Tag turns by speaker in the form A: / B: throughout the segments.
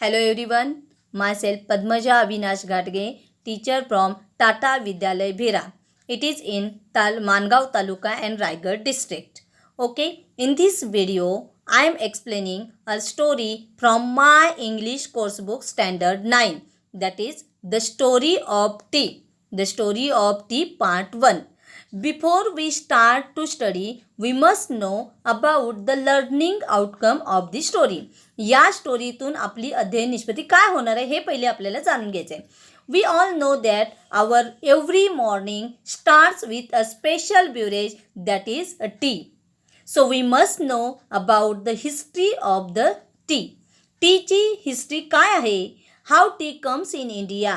A: Hello everyone, myself Padmaja Avinash Gatge, teacher from Tata Vidyalay Bhera. It is in Mangaon Taluka and Raigad district. Okay, in this video, I am explaining a story from my English course book standard 9, that is The Story of Tea. The Story of Tea Part 1. Before we start to study, we must know about the learning outcome of the story. या स्टोरीतून आपली अध्ययन निष्पत्ती काय होणार आहे हे पहिले आपल्याला जाणून घ्यायचे आहे. We all know that our every morning starts with a special beverage, that is a tea. So we must know about the history of the tea. टीची हिस्ट्री काय आहे? How tea comes in India?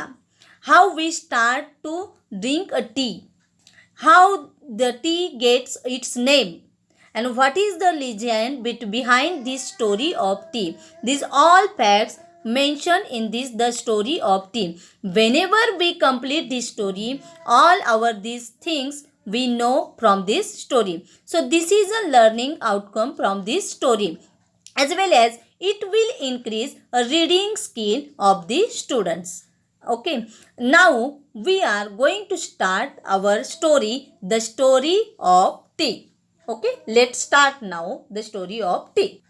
A: How we start to drink a tea? How the tea gets its name? And what is the legend behind this story of tea? These all facts mentioned in this the story of tea. Whenever we complete this story, all our these things we know from this story. So this is a learning outcome from this story, as well as it will increase a reading skill of the students. Okay, now we are going to start our story, the story of tea. Okay, let's start now the story of tea.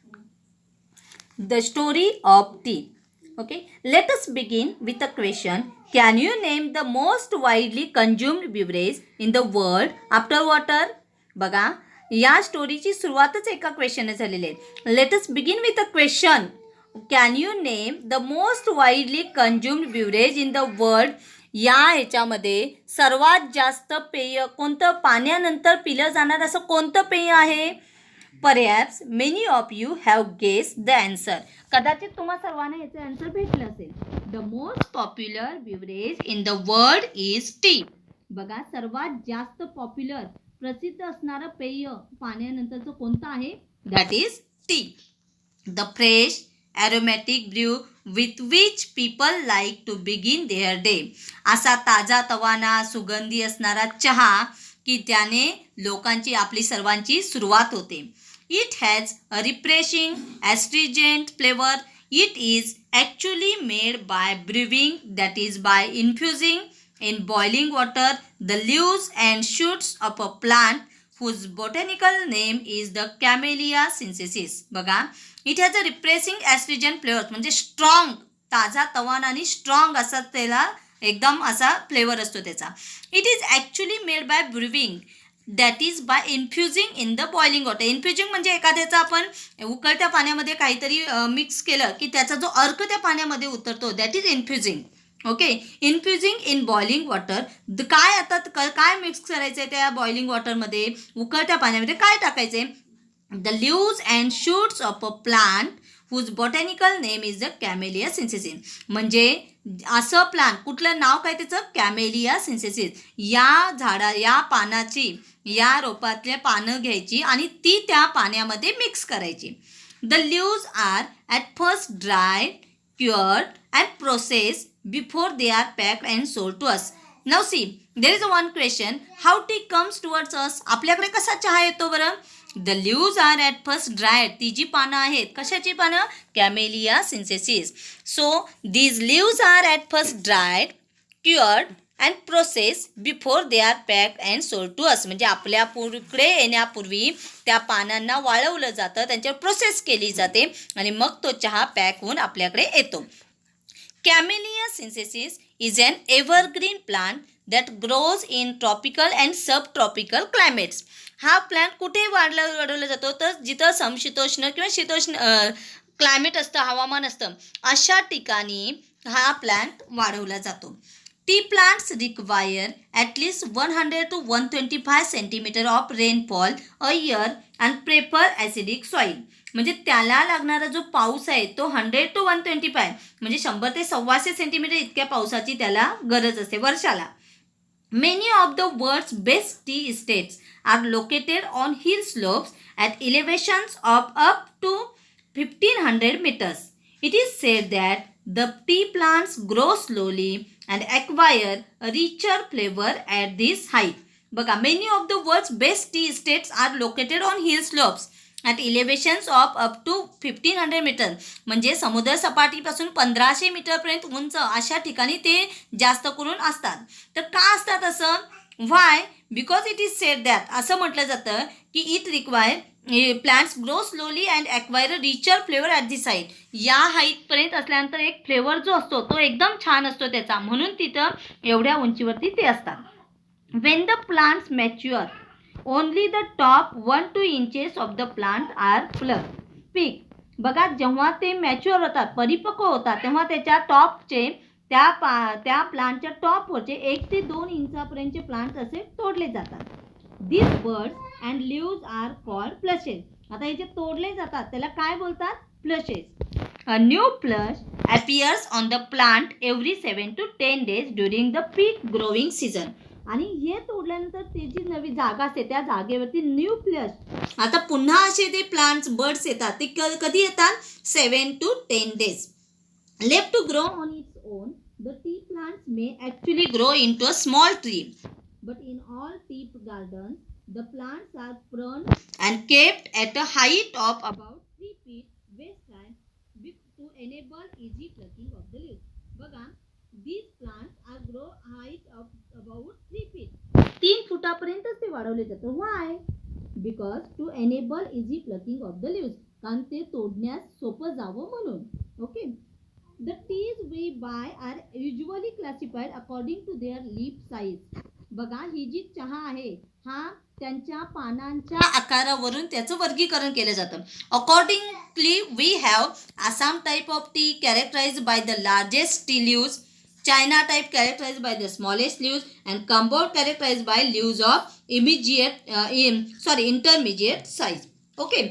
A: The story of tea. Okay, let us begin with a question. Can you name the most widely consumed beverage in the world after water? बघा, या स्टोरीची सुरुवातच एका question झालेली आहे. Let us begin with a question. Can you name the most widely consumed beverage in the world? या ह्याच्यामध्ये सर्वात जास्त पेय कोणतं, पाण्यानंतर पिलं जाणार असं कोणतं पेय आहे? Perhaps many of you have guess the answer. कदाचित तुम्हा सर्वांना याचं आन्सर भेटलं असेल. The most popular beverage in the world is tea. बघा, सर्वात जास्त पॉप्युलर प्रसिद्ध असणारं पेय पाण्यानंतरचं कोणतं आहे? That is T. The fresh aromatic brew with which people like to begin their day. असा ताजा तवाना सुगंधी असणारा चहा की त्याने लोकांची आपली सर्वांची सुरुवात होते. It has a refreshing astringent flavor. It is actually made by brewing, that is by infusing in boiling water the leaves and shoots of a plant whose botanical name is the Camellia sinensis. बघा, it has a refreshing astringent flavour, म्हणजे strong, ताजा तवाना आणि strong असा त्याला एकदम असा flavour असतो त्याचा. It is actually made by brewing, that is by infusing in the boiling water. Infusing म्हणजे एखाद्याचा आपण उकळत्या पाण्यामध्ये काहीतरी मिक्स केलं की त्याचा जो अर्क त्या पाण्यामध्ये उतरतो, that is infusing. Okay, infusing in boiling water. काय आता काय मिक्स करायचं आहे त्या बॉइलिंग वॉटरमध्ये, उकळत्या पाण्यामध्ये काय टाकायचं आहे? The leaves and shoots of a plant whose botanical name is the Camellia sinensis. म्हणजे असं प्लांट, कुठलं नाव काय त्याचं? Camellia synthesis. या पानाची, या रोपातल्या पानं घ्यायची आणि ती त्या पाण्यामध्ये मिक्स करायची. The leaves are at first dried, cured and processed before they are packed and sold to us. Now see, there is one question. How tea comes towards us? आपल्याकडे कसा चहा येतो बरं? The leaves are at first dried. ती जी पानं आहेत, कशाची पानं? Camellia synthesis. So these leaves are at first dried, cured and processed before they are packed and sold to us. म्हणजे आपल्याकडे येण्यापूर्वी त्या पानांना वाळवलं जातं, त्यांच्यावर प्रोसेस केली जाते आणि मग तो चहा पॅक होऊन आपल्याकडे येतो. Camellia sinensis is an evergreen plant that grows in tropical and subtropical climates. हा प्लांट कुठे वाढवला जातो? तर जिथं समशीतोष्ण किंवा शीतोष्ण क्लायमेट असतं, हवामान असतं, अशा ठिकाणी हा प्लांट वाढवला जातो. T plants require at least 100 to 125 centimetre of rainfall a year and prefer acidic soil. म्हणजे त्याला लागणारा जो पाऊस आहे तो 100 to 125 म्हणजे 100 ते 125 सेंटीमीटर इतक्या पावसाची त्याला गरज असते वर्षाला. Many of the world's best tea estates are located on hill slopes at elevations of up to 1500 meters. It is said that the tea plants grow slowly and acquire a richer flavor at this height. बघा, many of the world's best tea estates are located on hill slopes. At elevations of up to 1500 metre, म्हणजे समुद्र सपाटीपासून 1500 मीटरपर्यंत उंच अशा ठिकाणी ते जास्त करून असतात. तर का असतात असं? Why? Because it is said that, असं म्हटलं जातं की it require plants grow slowly and acquire a richer flavour at the side. या हाईटपर्यंत असल्यानंतर एक फ्लेवर जो असतो तो एकदम छान असतो त्याचा, म्हणून तिथं एवढ्या उंचीवरती ते असतात. When the plants mature only the top 1-2 inches of the plant are pick. बघा, जेव्हा ते मॅच्युअर होतात, परिपक्व होतात, तेव्हा त्याच्या टॉपचे त्या प्लांटच्या टॉपवरचे 1 ते 2 इंचापर्यंतचे प्लांट असे तोडले जातात. This buds and leaves are called flushes. आता हे जे तोडले जातात त्याला काय बोलतात? Flushes. A new flush appears on the plant every 7 to 10 days during the peak growing season. आणि हे तोडल्यानंतर त्याची नवी जागा असते, त्या जागेवरती न्यू फ्लश, आता पुन्हा असे ते प्लांट्स बर्ड्स येतात. ते कधी येतात? 7 to 10 days. Left to grow on its own, the tea plants may actually grow into a small tree. But in all tea gardens, the plants are pruned and kept at a height of about 3 feet waist high to enable easy plucking of the leaves. बघा, these plants are grow height of about 3 feet. 3 फुटापर्यंत ते वाढवले जातात. Why? Because to enable easy plucking of the leaves. कारण ते तोडण्यास सोपं जावं म्हणून. Okay. The teas we buy are usually classified according to their leaf size. बघा, ही जी चहा आहे हा त्यांच्या पानांच्या आकारावरून त्याचं वर्गीकरण केलं जातं. Accordingly we have Assam type of tea characterized by the largest tea leaves, China type characterized by the smallest leaves and Cambod characterized by leaves of intermediate size. Okay.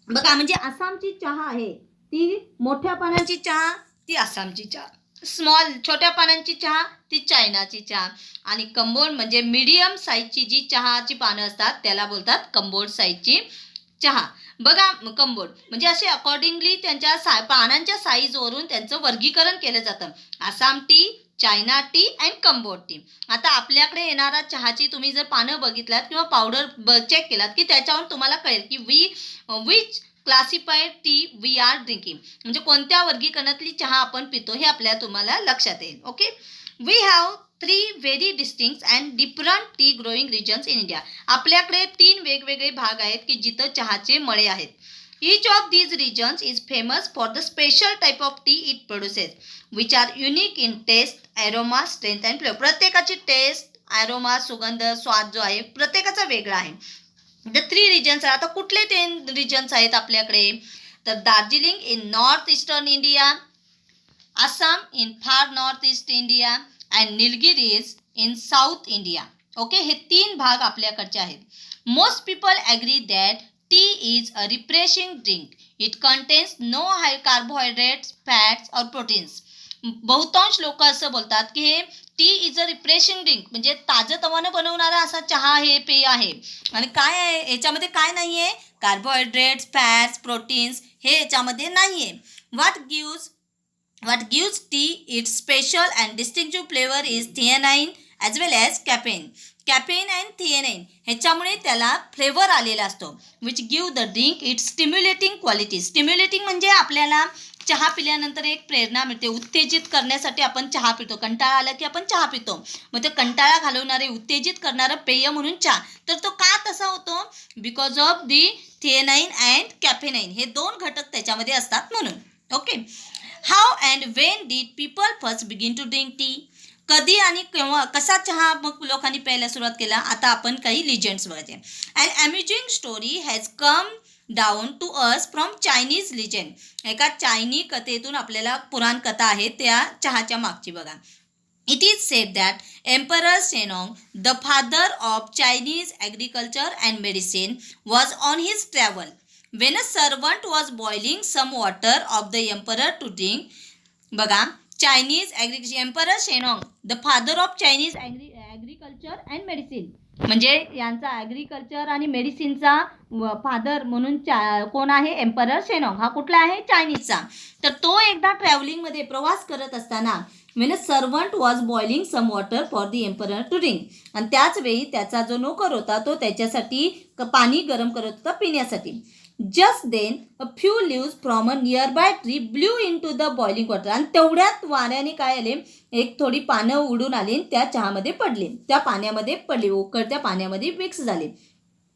A: बघा, म्हणजे आसामची चहा आहे ती मोठ्या पानांची चहा, ती आसामची चहा. स्मॉल छोट्या पानांची चहा, ती चायनाची चहा. आणि कंबोर्ड म्हणजे मीडियम साईजची जी चहाची पानं असतात त्याला बोलतात कंबोर्ड साईजची चहा. बघा, कंबोर्ड म्हणजे असे अकॉर्डिंगली त्यांच्या पानांच्या साईजवरून त्यांचं वर्गीकरण केलं जातं. Assam tea, China tea and Cambod tea. आता आपल्याकडे येणारा चहाची तुम्ही जर पानं बघितलात किंवा पावडर चेक केलात की त्याच्यावर तुम्हाला कळेल की which classified tea we are drinking, म्हणजे कोणत्या वर्गीकरणातली चहा आपण पितो हे तुम्हाला लक्षात येईल. Okay. We have 3 very distinct and different tea growing regions in India. आपल्याकडे 3 वेगवेगळे भाग आहेत की जिथं चहाचे मळे आहेत. Each of these regions is famous for the special type of tea it produces, which are unique in taste, aroma, strength and flavor. प्रत्येकाची टेस्ट, अरोमा, सुगंध, स्वाद जो आहे प्रत्येकाचा वेगळा आहे. The 3 regions. आता कुठले 10 रिजन्स आहेत आपल्याकडे? तर Darjeeling in north eastern India, Assam in far north east India and Nilgiris in south India. Okay. हे 3 भाग आपल्याकडचे आहेत. Most people agree that tea is a refreshing drink. It contains no high carbohydrates, fats और प्रोटीन्स. बहुतांश लोक असं बोलतात की हे tea is a refreshing drink, म्हणजे ताजतवानं बनवणारा असा चहा हे पेय आहे. आणि काय आहे याच्यामध्ये? काय नाही आहे? कार्बोहायड्रेट्स, फॅट्स, प्रोटीन्स हे याच्यामध्ये नाही आहे. What gives tea its special and distinctive flavor is theanine as well as caffeine. Caffeine and theanine ह्याच्यामुळे त्याला फ्लेवर आलेला असतो. Which give the drink its stimulating quality. Stimulating म्हणजे आपल्याला चहा पिल्यानंतर एक प्रेरणा मिळते, उत्तेजित करण्यासाठी आपण चहा पितो. कंटाळा आला की आपण चहा पितो, मग ते कंटाळा घालवणारे उत्तेजित करणारं पेय म्हणून चहा. तर तो का तसा होतो? Because of the theanine and caffeine हे 2 घटक त्याच्यामध्ये असतात म्हणून. Okay. How and when did people first begin to drink tea. कधी आणि केव्हा कसा चहा मग लोकांनी प्यायला सुरुवात केला? आता आपण काही लिजंड्स बघायचे. And amazing story has come down to us from Chinese legend. एका चायनी कथेतून आपल्याला पुराण कथा आहे त्या चहाच्या मागची बघा. It is said that Emperor Shennong, the father of Chinese agriculture and medicine, was on his travel. When a servant was boiling some water of the emperor to drink, बघा, Chinese emperor Shennong, the father of Chinese agriculture and medicine, म्हणजे यांचा agriculture आणि मेडिसिनचा father म्हणून कोण आहे? Emperor Shennong. हा कुठला आहे? चायनीजचा. तर तो एकदा ट्रॅव्हलिंगमध्ये प्रवास करत असताना when a servant was boiling some water for the emperor to drink, आणि त्याच वेळी त्याचा जो नोकर होता तो त्याच्यासाठी पाणी गरम करत होता पिण्यासाठी. Just then a few leaves from a nearby tree blew into the boiling water. आणि तेवढ्यात वाऱ्याने काय आले, एक थोडी पानं उडून आली त्या चहामध्ये पडली, त्या पाण्यामध्ये पडली, उकळत्या पाण्यामध्ये मिक्स झाली.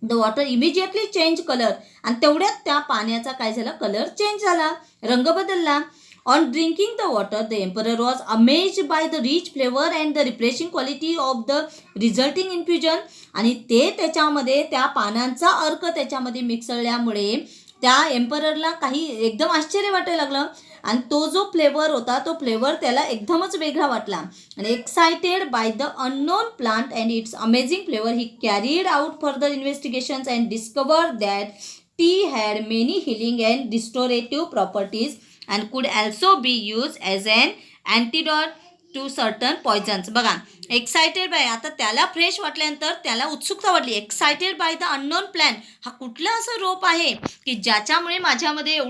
A: The water immediately change colour. आणि तेवढ्यात त्या पाण्याचा काय झाला, कलर चेंज झाला, रंग बदलला. On drinking the water the emperor was amazed by the rich flavour and the refreshing quality of the resulting infusion. आणि ते त्याच्यामध्ये त्या पानांचा अर्क त्याच्यामध्ये मिसळल्यामुळे त्या एम्पररला काही एकदम आश्चर्य वाटायला लागलं. आणि तो जो फ्लेवर होता तो फ्लेवर त्याला एकदमच वेगळा वाटला. आणि excited by the unknown plant and its amazing flavour he carried out further investigations and discovered that tea had many healing and restorative properties and could also be used as an antidote to certain poisons. बघा, excited bye, आता त्याला fresh वाटल्यानंतर त्याला उत्सुकता वाटली. Excited by the unknown plan, हा कुठला असं रोप आहे की ज्याच्यामुळे माझ्यामध्ये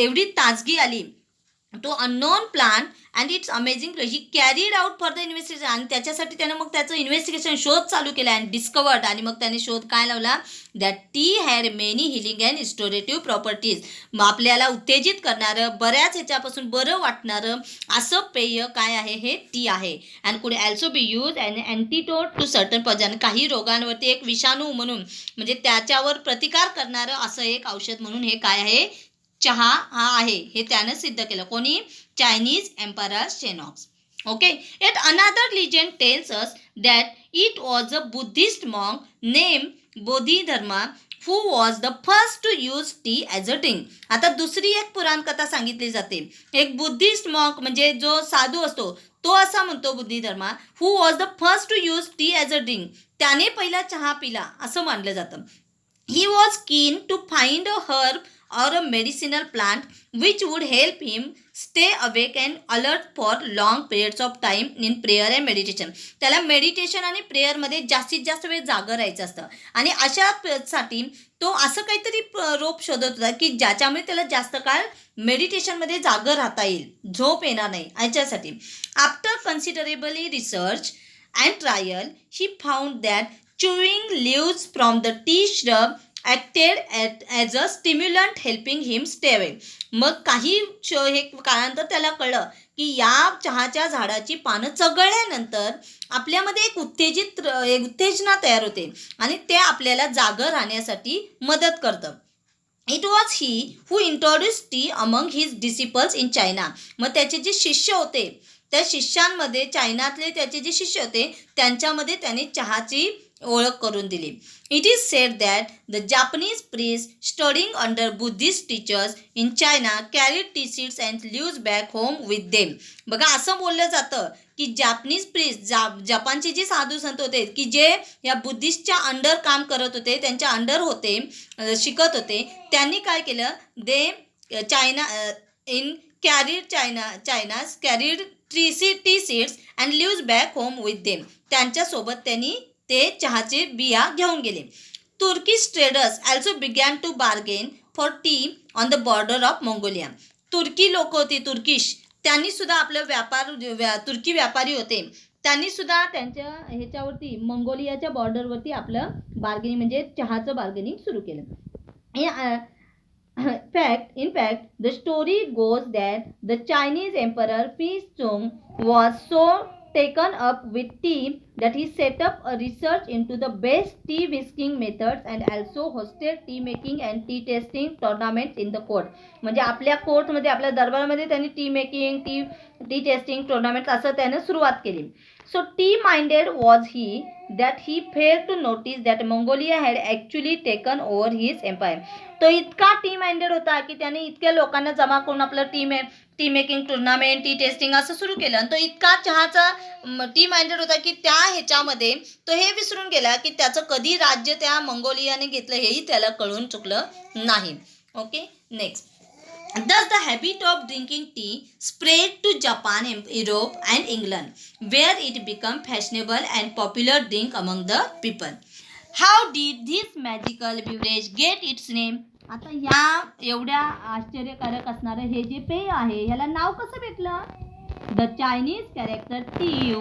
A: एवढी ताजगी आली. तो unknown plant and its amazing he carried out for the investigation. आणि त्याच्यासाठी त्यानं मग त्याचं इन्व्हेस्टिगेशन शोध चालू केला अँड डिस्कवर्ड. आणि मग त्याने शोध काय लावला, that tea had many healing and restorative properties. मग आपल्याला उत्तेजित करणारं, बऱ्याच ह्याच्यापासून बरं वाटणारं असं पेय काय आहे, हे टी आहे. And could also be use and antidote to certain poison. काही रोगांवरती एक विषाणू म्हणून, म्हणजे त्याच्यावर प्रतिकार करणारं असं एक औषध म्हणून हे काय आहे, चहा हा आहे, हे त्यानं सिद्ध केलं. कोणी, Chinese emperor Shennong. Okay. Yet another legend tells us that it was a Buddhist monk name Bodhidharma who was the first to use tea as a drink. आता दुसरी एक पुराण कथा सांगितली जाते. एक बुद्धिस्ट मॉन्क म्हणजे जो साधू असतो तो असा म्हणतो बुद्धिधर्मा, who was the first to use tea as a drink. त्याने पहिला चहा पिला असं मानलं जातं. He was keen to find a herb or a medicinal plant which would help him stay awake and alert for long periods of time in prayer and meditation. त्याला meditation आणि प्रेयरमध्ये जास्तीत जास्त वेळ जागं राहायचं असतं. आणि अशासाठी तो असं काहीतरी रोप शोधत होता की ज्याच्यामुळे त्याला जास्त काळ मेडिटेशनमध्ये जागं राहता येईल, झोप येणार नाही याच्यासाठी. After considerably research and trial he found that chewing leaves from the tea shrub acted as a stimulant helping him stay awake. मग काही हे काळानंतर त्याला कळलं की या चहाच्या झाडाची पानं चघळल्यानंतर आपल्यामध्ये एक उत्तेजना तयार होते आणि ते आपल्याला जागं राहण्यासाठी मदत करतं. It was he who introduce T among his disciples in China. मग त्याचे जे शिष्य होते त्या शिष्यांमध्ये, चायनातले त्याचे जे शिष्य होते त्यांच्यामध्ये त्याने चहाची ओळख करून दिली. It is said that the Japanese priest studying under Buddhist teachers in China carried tea seeds and leaves back home with them. बघा, असं बोललं जातं की जापनीज प्रीस्ट, जपानचे जे साधू संत होते की जे या बुद्धिस्टच्या अंडर काम करत होते, त्यांच्या अंडर होते, शिकत होते, त्यांनी काय केलं, they China in carried China's carried tea seeds and leaves back home with them. त्यांच्यासोबत त्यांनी ते चहाचे बिया घेऊन गेले. Turkish traders also began to bargain for tea on the border of Mongolia. तुर्की लोक होती, तुर्किश, त्यांनी सुद्धा आपलं तुर्की व्यापारी होते, त्यांनी सुद्धा त्यांच्या ह्याच्यावरती मंगोलियाच्या बॉर्डरवरती आपलं बार्गेनिंग म्हणजे चहाचं बार्गेनिंग सुरू केलं. In fact, the story goes that the Chinese Emperor Pizhong was so taken up with tea that he set up a research into the best tea whisking methods and also hosted tea making and tea tasting tournaments in the court. म्हणजे आपल्या कोर्टमध्ये, आपल्या दरबारामध्ये त्यांनी T making, T testing tournament असं त्यानं सुरुवात केली. So tea-minded was he that he failed to notice that Mongolia had actually taken over his empire. तो इतका टी माइंडेड होता की त्याने इतक्या लोकांना जमा करून आपलं T making tournament, T testing असं सुरू केलं. आणि तो इतका चहाचा टी माइंडेड होता की त्या ह्याच्यामध्ये तो हे विसरून गेला की त्याचं कधी राज्य त्या मंगोलियाने घेतलं हेही त्याला कळून चुकलं नाही. Okay, next. Thus the habit of drinking tea spread to Japan, Europe and England, where it became fashionable and popular drink among the people. How did this magical beverage get its name? आता ह्या एवढ्या आश्चर्यकारक असणारं हे जे पेय आहे ह्याला नाव कसं भेटलं? The Chinese character tea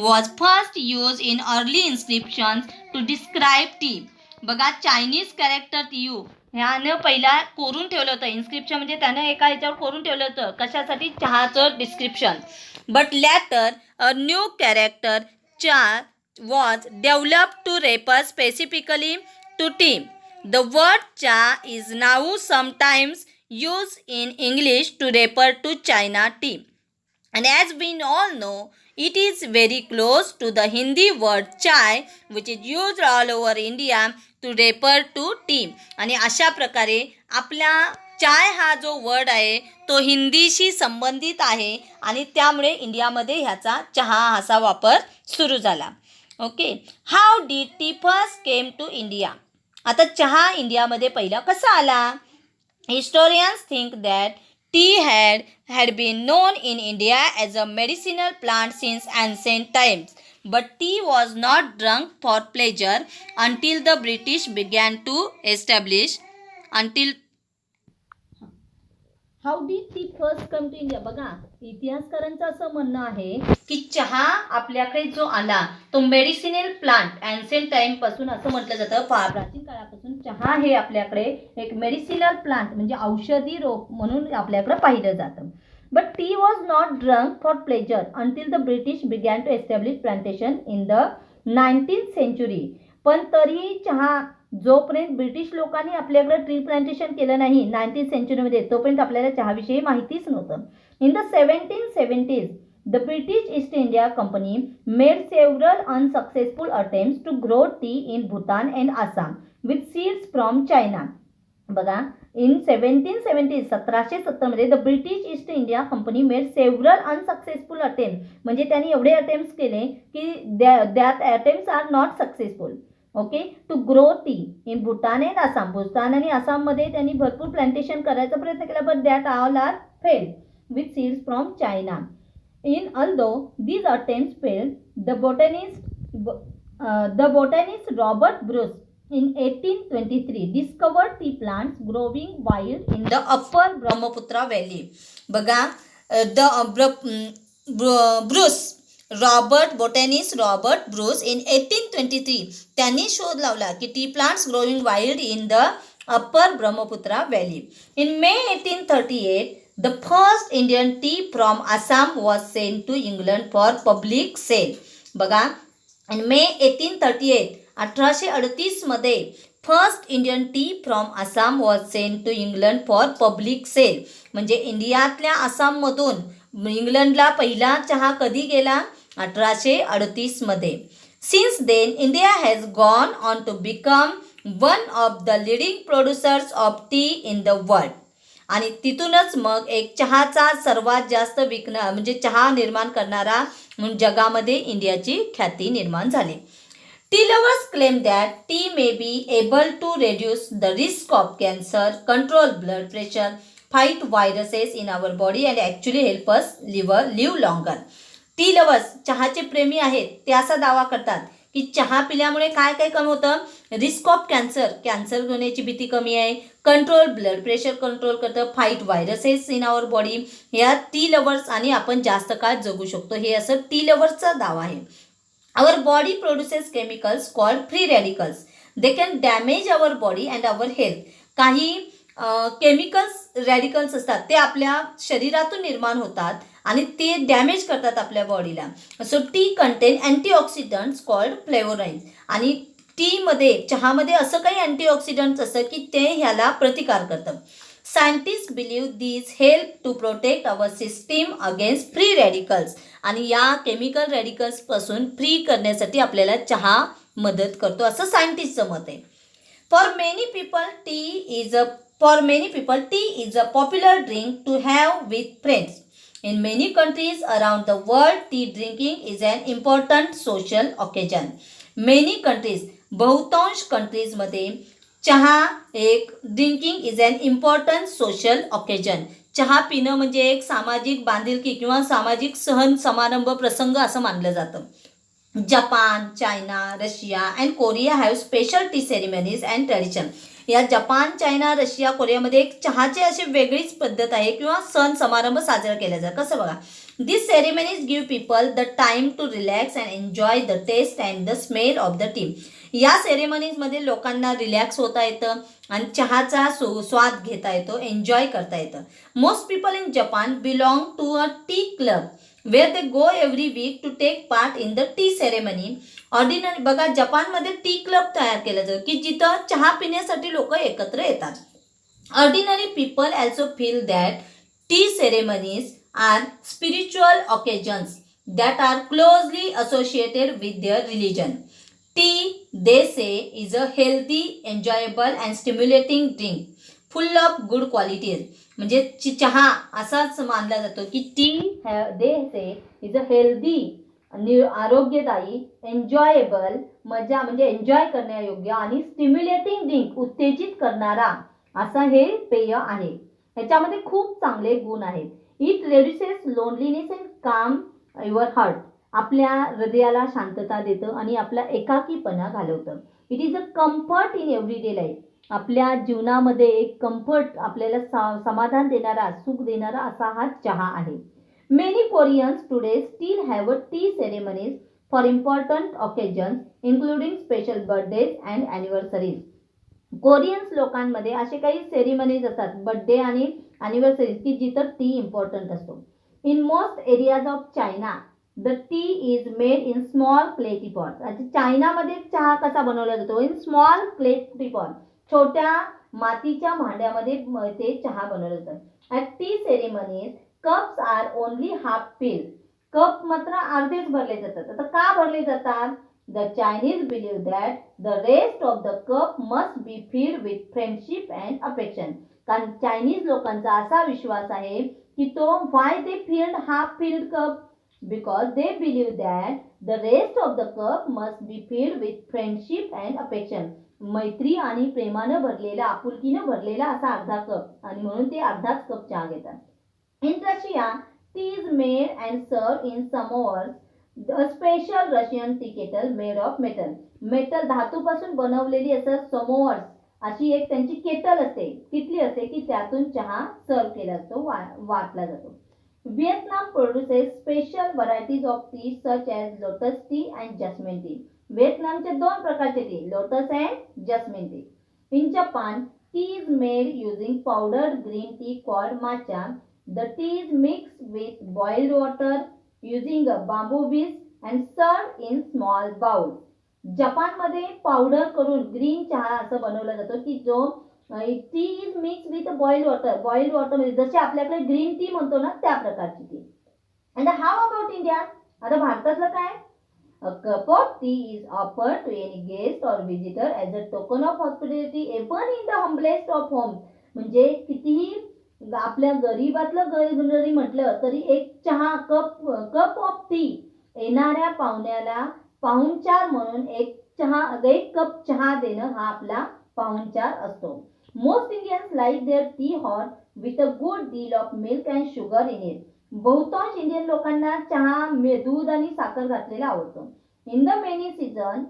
A: was first used in early inscriptions to describe tea. बघा, चायनीज कॅरेक्टर टीयू ह्यानं पहिला कोरून ठेवलं होतं इन्स्क्रिप्शन, म्हणजे त्यानं एका ह्याच्यावर कोरून ठेवलं होतं कशासाठी, चहाचं description. But later a new character चा was developed to refer specifically to tea. The word cha is now sometimes used in English to refer to China tea. And as we all know, it is very close to the Hindi word chai, which is used all over India to refer to tea. आणि अशा प्रकारे आपला चाय हा जो word आहे तो हिंदीशी संबंधित आहे आणि त्यामुळे इंडियामध्ये ह्याचा चहा असा वापर सुरू झाला. Okay, how did tea first came to India. आता चहा इंडियामध्ये पहिला कसा आला. Historians think that tea had been known in India as a medicinal plant since ancient times, but tea was not drunk for pleasure until the British began to establish. How did tea first come to India. बघा, इतिहासकारांचं असं म्हणणं आहे की चहा आपल्याकडे जो आला तो मेडिसिनल प्लांट ॲन्शियंट टाईमपासून असं म्हटलं जातं, प्राचीन काळापासून चहा हे आपल्याकडे एक मेडिसिनल प्लांट म्हणजे औषधी रोप म्हणून आपल्याकडे पाहिलं जातं. But tea was not drunk for pleasure until the British began to establish plantation in the 19th century. पण तरीही चहा जोपर्यंत ब्रिटिश लोकांनी आपल्याकडे ट्री प्लांटेशन केलं नाही 19th centuryमध्ये, तोपर्यंत आपल्याला चहाविषयी माहितीच नव्हतं. In the 1770s the British East India Company made several unsuccessful attempts to grow tea in Bhutan and Assam with seeds from China. बघा, इन 1770 1770 मध्ये the British East India Company made several unsuccessful attempt, म्हणजे त्यांनी एवढे attempts केले की that attempts are not successful. Okay, to grow tea in Bhutan and Assam. Bhutan आणि आसाममध्ये त्यांनी भरपूर प्लांटेशन करायचा प्रयत्न केला, but that all are failed with seeds from China. In although these attempts failed, the botanist Robert Bruce in 1823 discovered tea plants growing wild in the upper Brahmaputra valley. बघा, botanist Robert Bruce in 1823 त्यांनी शोध लावला की T plants growing wild in the upper Brahmaputra valley. In May 1838 the first Indian tea from Assam was sent to England for public sale. बघा, in May 1838 1838 मध्ये first Indian tea from Assam was sent to England for public sale. म्हणजे इंडियातल्या आसाममधून इंग्लंडला पहिला चहा कधी गेला, 1838 मध्ये. Since then India has gone on to become one of the leading producers of tea in the world. आणि तिथूनच मग एक चहाचा सर्वात जास्त विकणार म्हणजे चहा निर्माण करणारा म्हणून जगामध्ये इंडियाची ख्याती निर्माण झाली. Tea lovers claim that tea may be able to reduce the risk of cancer, control blood pressure, fight viruses in our body and actually help us live longer. Tea lovers चहाचे प्रेमी आहेत ते असा दावा करतात की चहा पिल्यामुळे काय काय कमी होतं, रिस्क ऑफ कॅन्सर होण्याची भीती कमी आहे, कंट्रोल ब्लड प्रेशर कंट्रोल करतं, fight viruses in our body. या टी लवर्स आणि आपण जास्त काळ जगू शकतो, हे असं टी लवर्सचा दावा आहे. Our body produces chemicals called free radicals. They can damage our body and our health. काही रॅडिकल्स असतात ते आपल्या शरीरातून निर्माण होतात आणि ते डॅमेज करतात आपल्या बॉडीला. So T content antioxidants called flavonoids. आणि टीमध्ये चहामध्ये असं काही अँटीऑक्सिडंट्स असतं की ते ह्याला प्रतिकार करतं. Scientist believe these help to protect our system against free radicals. आणि या केमिकल रॅडिकल्सपासून फ्री करण्यासाठी आपल्याला चहा मदत करतो असं सायंटिस्टचं मत आहे. For many people tea is a popular drink to have with friends. In many countries around the world, tea drinking is an important social occasion. Many countries, बहुतांश कंट्रीजमध्ये चहा एक drinking is an important social occasion. चहा पिणं म्हणजे एक सामाजिक बांधिलकी किंवा सामाजिक सहन समारंभ प्रसंग असं मानलं जातं. Japan, China, Russia and Korea have special T ceremonies and tradition. या जपान, चायना, रशिया, कोरियामध्ये एक चहाची अशी वेगळीच पद्धत आहे किंवा सण समारंभ साजरा केला जातो. कसं बघा, this ceremonies give people the time to relax and enjoy the taste and the smell of the tea. या सेरेमनीजमध्ये लोकांना रिलॅक्स होता येतं आणि चहाचा स्वाद घेता येतो, एन्जॉय करता येतं. Most people in Japan belong to a tea club where they go every week to take part in the tea ceremony. Ordinary बघा, जपानमध्ये टी क्लब तयार केलं जातं की जिथं चहा पिण्यासाठी लोक एकत्र येतात. Ordinary people also feel that tea ceremonies are spiritual occasions that are closely associated with their religion. Tea, they say, is a healthy, enjoyable and stimulating drink full of good qualities. म्हणजे चहा असाच मानला जातो की T they say is a healthy, आरोग्यदायी, enjoyable, मजा म्हणजे enjoy करण्यायोग्य आणि स्टिम्युलेटिंग ड्रिंक, उत्तेजित करणारा असा हे पेय आहे. ह्याच्यामध्ये खूप चांगले गुण आहेत. It reduces loneliness and calm your heart. आपल्या हृदयाला शांतता देतं आणि आपला एकाकीपणा घालवतं. It is a comfort in everyday life. आपल्या जीवनामध्ये एक कम्फर्ट, आपल्याला समाधान देणारा, सुख देणारा असा हा चहा आहे. Many Koreans today still have a tea ceremonies for important occasions including special birthdays and anniversaries. Koreans लोकांमध्ये असे काही सेरेमनीज असतात, बर्थडे आणि ॲनिव्हर्सरीज, की जिथं टी इम्पॉर्टंट असतो. In most areas of China, the tea is made in small clay teapots. आता चायनामध्ये चहा कसा बनवला जातो? इन स्मॉल क्ले टीपॉट, छोट्या मातीच्या भांड्यामध्ये ते चहा बनवलं जातं. At tea ceremonies cups are only half fill. Cup मात्र अर्धेच भरले जातात. आता का भरले जातात? The Chinese believe that the rest of the cup must be filled with friendship and affection. कारण चायनीज लोकांचा असा विश्वास आहे की तो why they filled half filled cup, because they believe that the rest of the cup must be filled with friendship and affection. मैत्री आणि प्रेमानं भरलेला, आपुलकीनं भरलेला असा अर्धा कप, आणि म्हणून ते अर्धाच कप चहा घेतात. In Russia tea is made and served in samovars, a special Russian tea kettle made of metal. Metal धातूपासून बनवलेली असं समोवर्स अशी एक त्यांची केटल असते, किटली असते की त्यातून चहा सर्व केला जातो, वाटला जातो. Vietnam produces special varieties of tea such as lotus tea and jasmine tea. व्हिएतनामचे 2 प्रकारचे tea, lotus and jasmine tea. In Japan tea is made using powdered green tea called matcha. The tea is mixed with boiled water using a bamboo बीज and served in small bowl. जपानमध्ये powder करून green चहा असं बनवला जातो की जो tea is mix with boiled water. Boiled वॉटरमध्ये जसे आपल्याकडे ग्रीन टी म्हणतो ना त्या प्रकारची tea. And how about India? आता भारतातलं काय? A cup of tea is offered to any guest or visitor as a token of hospitality even in the humblest of home. म्हणजे कितीही आपल्या गरीबातलं गरीब जरी म्हटलं तरी एक चहा कप ऑफ टी येणाऱ्या पाहुण्याला पाहुणचार म्हणून एक कप चहा देणं हा आपला पाहुणचार असतो. Most Indians like their tea hot with a good deal of milk and sugar in it. बहुतांश इंडियन लोकांना चहा दूध आणि साखर घातलेला आवडतो. In the rainy season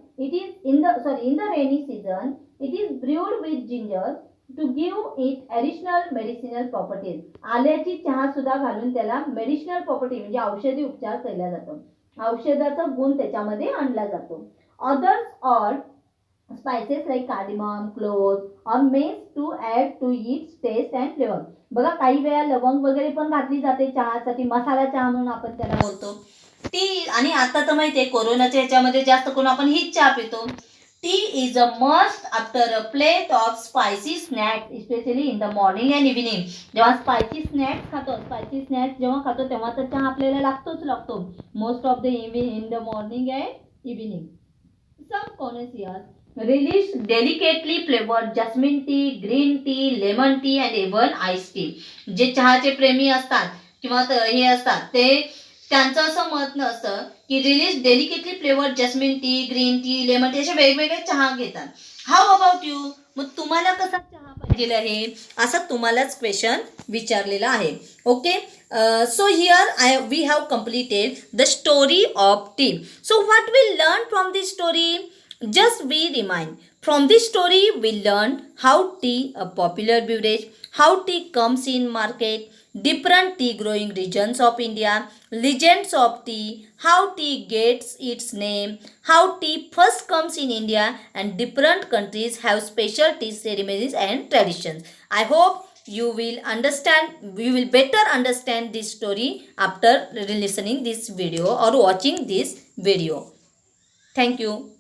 A: it is brewed with ginger to give it additional medicinal properties. आल्याची चहा सुद्धा घालून त्याला मेडिसिनल प्रॉपर्टी म्हणजे औषधी उपचार केला जातो, औषधाचा गुण त्याच्यामध्ये आणला जातो. Others or spices like cardamom, cloves or mace to add to its taste and flavour. बघा, काही वेळा लवंग वगैरे पण घातली जाते चहासाठी, मसाला चहा म्हणून आपण त्याला बोलतो. टी आणि आता तर माहिती आहे कोरोनाच्या ह्याच्यामध्ये जास्त करून आपण हीच चहा पितो. Tea is a must after a plate of spicy snacks especially in the morning and evening. जेव्हा स्पायसी स्नॅक्स खातो तेव्हा तर चहा आपल्याला लागतो most of the in the morning and evening. Some connoisseurs release delicately flavored jasmine tea, green tea, lemon tea and even iced tea. जे चहाचे प्रेमी असतात किंवा हे असतात ते त्यांचं असं मत असतं की release delicately flavoured jasmine tea, green tea, lemon tea असे वेगवेगळे चहा घेतात. How about you? मग तुम्हाला कसा चहा पाहिजे आहे असं तुम्हालाच क्वेश्चन विचारलेला आहे. Okay, so here we have completed the story of tea. So what we learn from this story? Just we remind, from this story we learned how tea, a popular beverage, how tea comes in market, different tea growing regions of India, legends of tea, how tea gets its name, how tea first comes in India, and different countries have special tea ceremonies and traditions. I hope you will understand, you will better understand this story after listening this video or watching this video. Thank you.